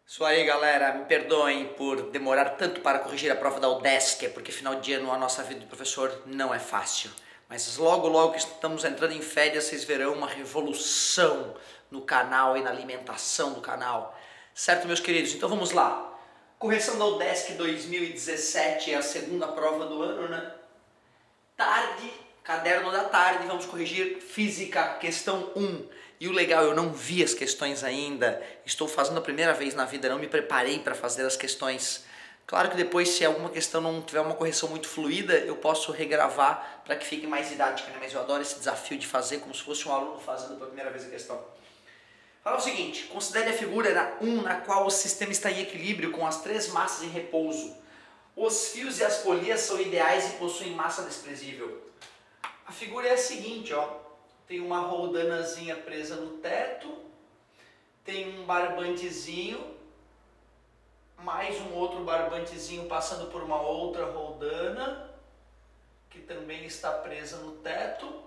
Isso aí, galera, me perdoem por demorar tanto para corrigir a prova da UDESC, porque final de ano a nossa vida do professor não é fácil. Mas logo que estamos entrando em férias, vocês verão uma revolução no canal e na alimentação do canal. Certo, meus queridos? Então vamos lá. Correção da UDESC 2017 é a segunda prova do ano, né? Tarde, caderno da tarde, vamos corrigir Física, questão 1. E o legal, eu não vi as questões ainda, estou fazendo a primeira vez na vida, não me preparei para fazer as questões. Claro que depois, se alguma questão não tiver uma correção muito fluida, eu posso regravar para que fique mais didática, né? Mas eu adoro esse desafio de fazer como se fosse um aluno fazendo pela primeira vez a questão. Fala o seguinte, considere a figura 1 na qual o sistema está em equilíbrio com as três massas em repouso. Os fios e as polias são ideais e possuem massa desprezível. A figura é a seguinte, ó. Tem uma roldanazinha presa no teto, tem um barbantezinho, mais um outro barbantezinho passando por uma outra roldana, que também está presa no teto.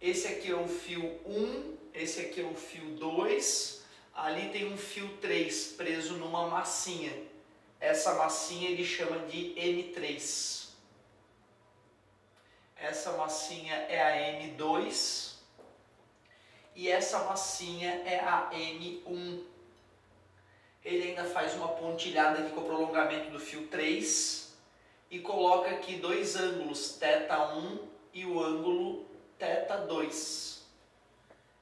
Esse aqui é o fio 1, esse aqui é o fio 2, ali tem um fio 3 preso numa massinha. Essa massinha ele chama de M3. Essa massinha é a M2 e essa massinha é a M1. Ele ainda faz uma pontilhada aqui com o prolongamento do fio 3 e coloca aqui dois ângulos, θ1 e o ângulo θ2.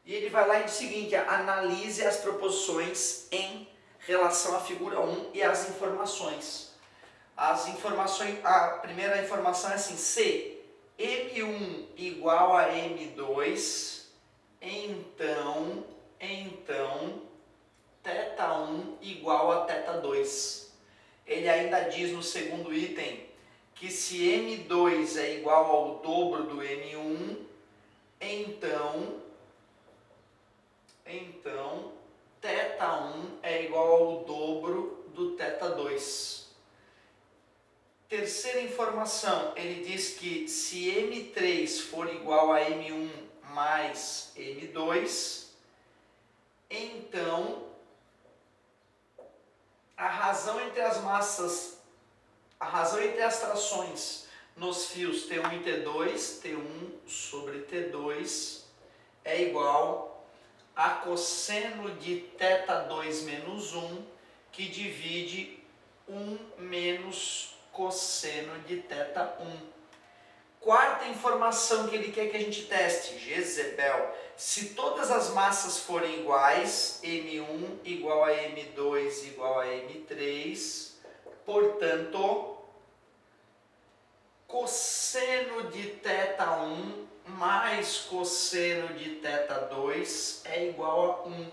E ele vai lá e diz o seguinte, analise as proporções em relação à figura 1 e as informações. A primeira informação é assim, se M1 igual a M2, então θ1 igual a θ2. Ele ainda diz no segundo item que se M2 é igual ao dobro do M1, então θ1 é igual ao dobro do θ2. Terceira informação, ele diz que se M3 for igual a M1 mais M2, então a razão entre as trações nos fios T1 e T2, T1 sobre T2 é igual a cosseno de θ2 menos 1, que divide 1 menos cosseno de θ1. Quarta informação que ele quer que a gente teste, Jezebel. Se todas as massas forem iguais, M1 igual a M2 igual a M3, portanto, cosseno de θ1 mais cosseno de θ2 é igual a 1.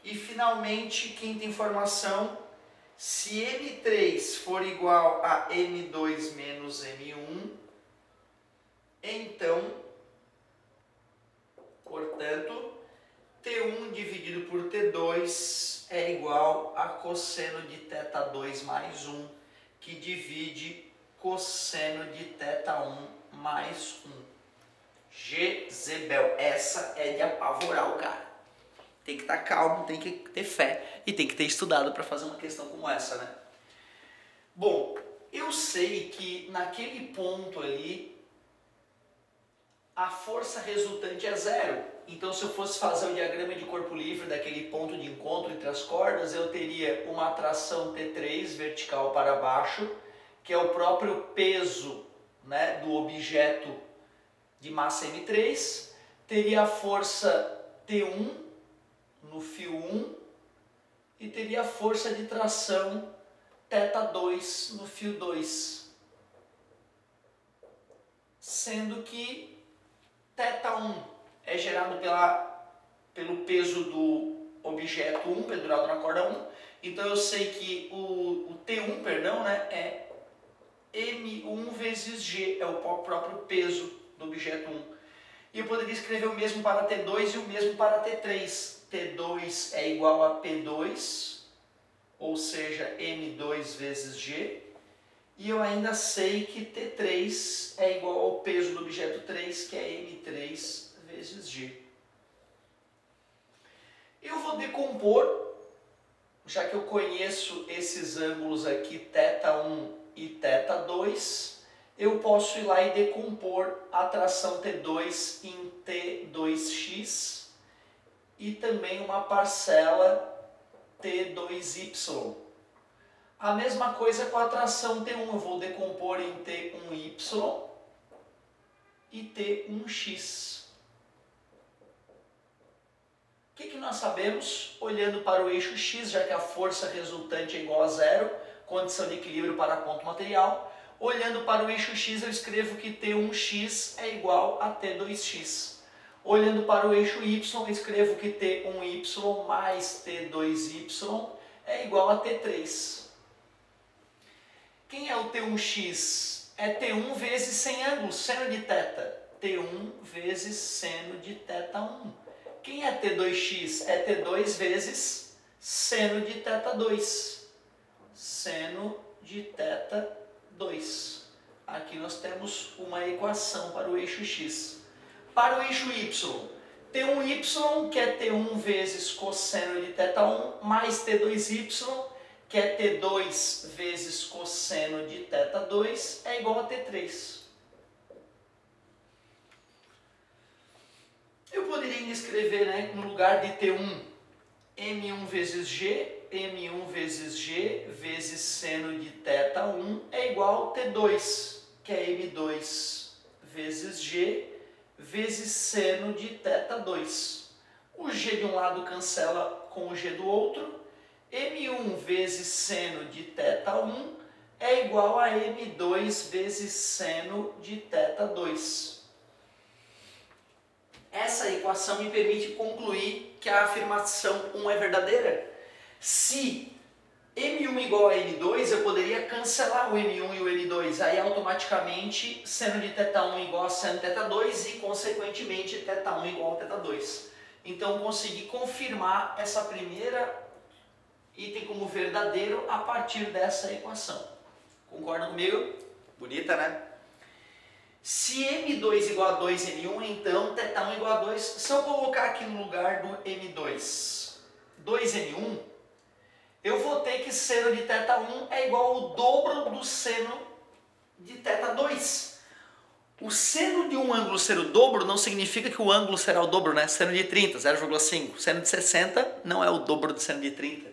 E finalmente, quinta informação, se M3 for igual a M2 menos M1, então, portanto, T1 dividido por T2 é igual a cosseno de θ2 mais 1, que divide cosseno de θ1 mais 1. Jezebel, essa é de apavorar o cara. Tem que estar calmo, tem que ter fé e tem que ter estudado para fazer uma questão como essa, né? Bom, eu sei que naquele ponto ali a força resultante é zero. Então, se eu fosse fazer o diagrama de corpo livre daquele ponto de encontro entre as cordas, eu teria uma tração T3 vertical para baixo, que é o próprio peso, né, do objeto de massa M3, teria a força T1 no fio 1 e teria a força de tração θ2 no fio 2. Sendo que θ1 é gerado pelo peso do objeto 1 pendurado na corda 1. Então eu sei que o T1, perdão, né, é M1 vezes G, é o próprio peso do objeto 1. E eu poderia escrever o mesmo para T2 e o mesmo para T3. T2 é igual a P2, ou seja, M2 vezes G. E eu ainda sei que T3 é igual ao peso do objeto 3, que é M3 vezes G. Eu vou decompor já que eu conheço esses ângulos aqui, θ1 e θ2, eu posso ir lá e decompor a tração T2 em T2x e também uma parcela T2y. A mesma coisa com a tração T1, eu vou decompor em T1y e T1x. O que nós sabemos? Olhando para o eixo x, já que a força resultante é igual a zero, condição de equilíbrio para ponto material. Olhando para o eixo x, eu escrevo que T1x é igual a T2x. Olhando para o eixo y, eu escrevo que T1y mais T2y é igual a T3. Quem é o T1x? É T1 vezes sem ângulo, seno de θ. T1 vezes seno de θ1. Quem é T2x? É T2 vezes seno de θ2. Seno de θ2. Aqui nós temos uma equação para o eixo x. Para o eixo y, T1y, que é T1 vezes cosseno de θ1, mais T2y, que é T2 vezes cosseno de θ2, é igual a T3. Eu poderia escrever, né, no lugar de T1, M1 vezes G, M1 vezes G vezes seno de θ1 é igual a T2, que é M2 vezes G vezes seno de θ2. O G de um lado cancela com o G do outro. M1 vezes seno de θ1 é igual a M2 vezes seno de θ2. Essa equação me permite concluir que a afirmação 1 é verdadeira. Se M1 igual a M2, eu poderia cancelar o M1 e o M2. Aí automaticamente seno de θ1 igual a seno de θ2 e consequentemente θ1 igual a θ2. Então consegui confirmar essa primeira item como verdadeiro a partir dessa equação. Concordam comigo? Bonita, né? Se M2 igual a 2M1, então θ1 igual a 2. Se eu colocar aqui no lugar do M2, 2M1, eu vou ter que seno de θ1 é igual ao dobro do seno de θ2. O seno de um ângulo ser o dobro não significa que o ângulo será o dobro, né? Seno de 30, 0,5. Seno de 60 não é o dobro do seno de 30.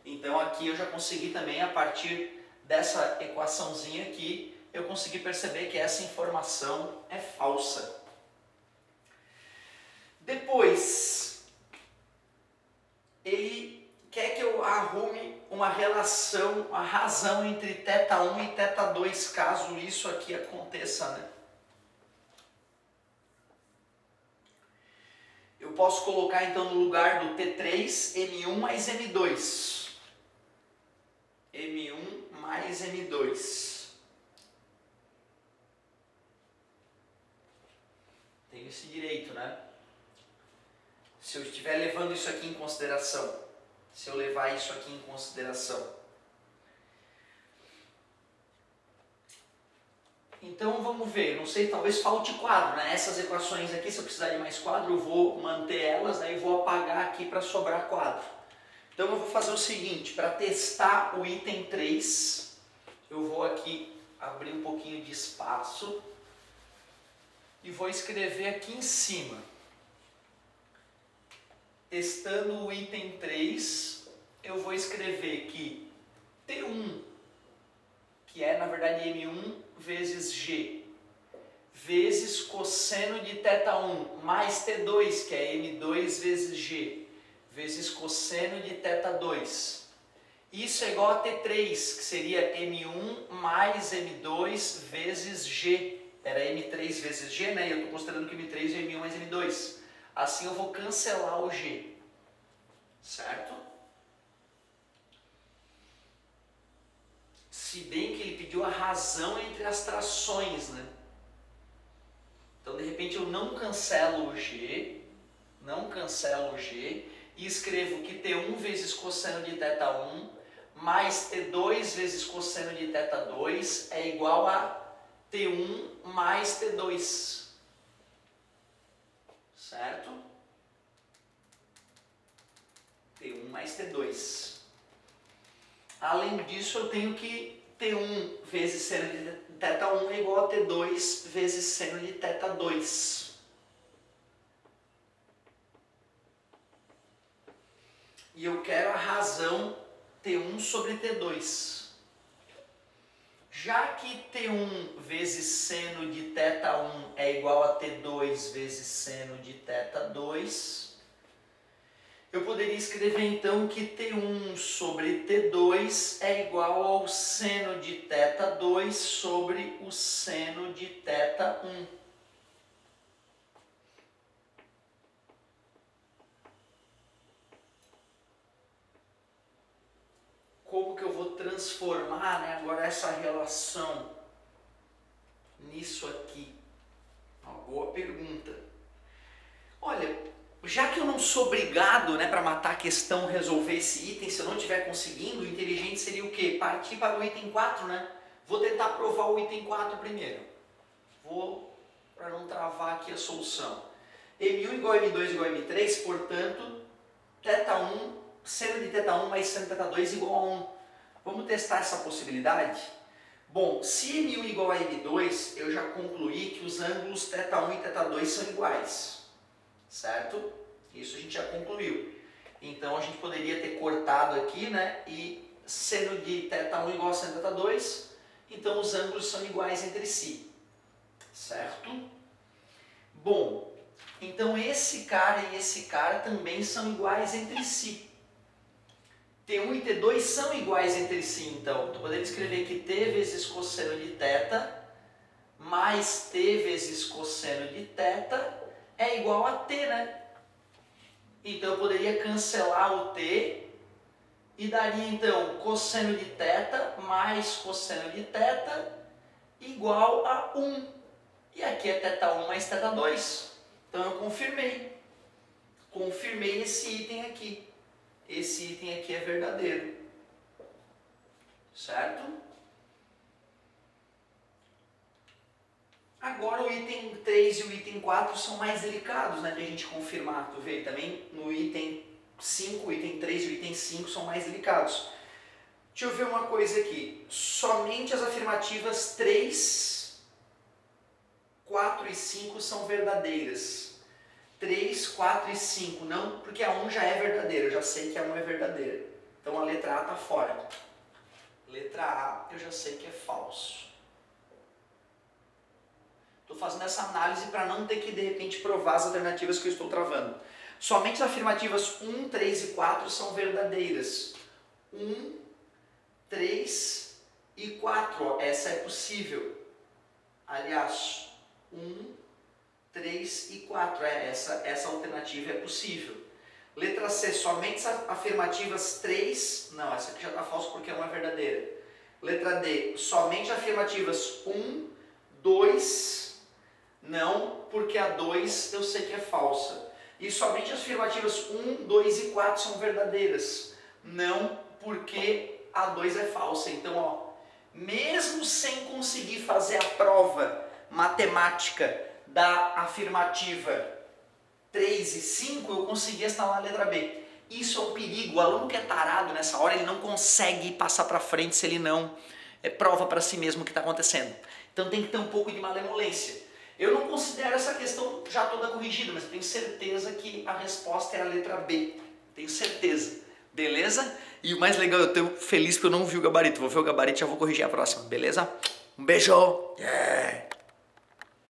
Então aqui eu já consegui também, a partir dessa equaçãozinha aqui, eu consegui perceber que essa informação é falsa. Depois, ele quer que eu arrume uma relação, uma razão entre θ1 e θ2, caso isso aqui aconteça, né? Eu posso colocar então no lugar do T3, M1 mais M2. M1 mais M2. Tenho esse direito, né? Se eu estiver levando isso aqui em consideração. Se eu levar isso aqui em consideração. Então vamos ver, não sei, talvez falte quadro, né? Essas equações aqui, se eu precisar de mais quadro, eu vou manter elas, né? E vou apagar aqui para sobrar quadro. Então eu vou fazer o seguinte, para testar o item 3, eu vou aqui abrir um pouquinho de espaço e vou escrever aqui em cima. Testando o item 3, eu vou escrever que T1, que é na verdade M1 vezes G, vezes cosseno de θ1, mais T2, que é M2 vezes G, vezes cosseno de θ2. Isso é igual a T3, que seria M1 mais M2 vezes G. Era M3 vezes G, né? E eu estou considerando que M3 é M1 mais M2. Assim eu vou cancelar o G. Certo? Se bem que ele pediu a razão entre as trações, né? Então, de repente, eu não cancelo o G, e escrevo que T1 vezes cosseno de θ1 mais T2 vezes cosseno de θ2 é igual a T1 mais T2. Certo? T1 mais T2. Além disso, eu tenho que T1 vezes seno de θ1 é igual a T2 vezes seno de θ2. E eu quero a razão T1 sobre T2. Já que T1 vezes seno de θ1 é igual a T2 vezes seno de θ2, eu poderia escrever então que T1 sobre T2 é igual ao seno de θ2 sobre o seno de θ1. Como que eu vou transformar, né, agora essa relação nisso aqui? Uma boa pergunta. Olha, já que eu não sou obrigado, né, para matar a questão, resolver esse item, se eu não estiver conseguindo, o inteligente seria o quê? Partir para o item 4, né? Vou tentar provar o item 4 primeiro. Vou, para não travar aqui a solução. M1 igual a M2 igual a M3, portanto, θ1, seno de θ1 mais seno de θ2 igual a 1. Vamos testar essa possibilidade? Bom, se M1 igual a M2, eu já concluí que os ângulos θ1 e θ2 são iguais. Certo? Isso a gente já concluiu. Então a gente poderia ter cortado aqui, né? E seno de θ1 igual a seno de θ2, então os ângulos são iguais entre si. Certo? Bom, então esse cara e esse cara também são iguais entre si. T1 e T2 são iguais entre si, então. Estou podendo escrever que T vezes cosseno de θ mais T vezes cosseno de θ é igual a T, né? Então eu poderia cancelar o T e daria então cosseno de θ mais cosseno de θ igual a 1. E aqui é θ1 mais θ2. Então eu confirmei. Confirmei esse item aqui. Esse item aqui é verdadeiro. Certo? Agora o item 3 e o item 4 são mais delicados, né, de a gente confirmar. Tu vê também no item 5, o item 3 e o item 5 são mais delicados. Deixa eu ver uma coisa aqui. Somente as afirmativas 3, 4 e 5 são verdadeiras. 3, 4 e 5 não, porque a 1 já é verdadeira, eu já sei que a 1 é verdadeira. Então a letra A está fora. Letra A eu já sei que é falso. Estou fazendo essa análise para não ter que de repente provar as alternativas que eu estou travando. Somente as afirmativas 1, 3 e 4 são verdadeiras. 1, 3 e 4, ó, essa é possível. Aliás, 1, 3 e 4, essa alternativa é possível. Letra C, somente as afirmativas 3, não, essa aqui já está falsa porque não é verdadeira. Letra D, somente afirmativas 1, 2, não, porque a 2 eu sei que é falsa. E somente as afirmativas 1, 2 e 4 são verdadeiras. Não, porque a 2 é falsa. Então, ó, mesmo sem conseguir fazer a prova matemática da afirmativa 3 e 5, eu consegui instalar a letra B. Isso é um perigo. O aluno que é tarado nessa hora, ele não consegue passar para frente se ele não prova para si mesmo o que está acontecendo. Então tem que ter um pouco de malemolência. Eu não considero essa questão já toda corrigida, mas eu tenho certeza que a resposta é a letra B. Tenho certeza. Beleza? E o mais legal, eu estou feliz porque eu não vi o gabarito. Vou ver o gabarito e já vou corrigir a próxima. Beleza? Um beijo! Yeah.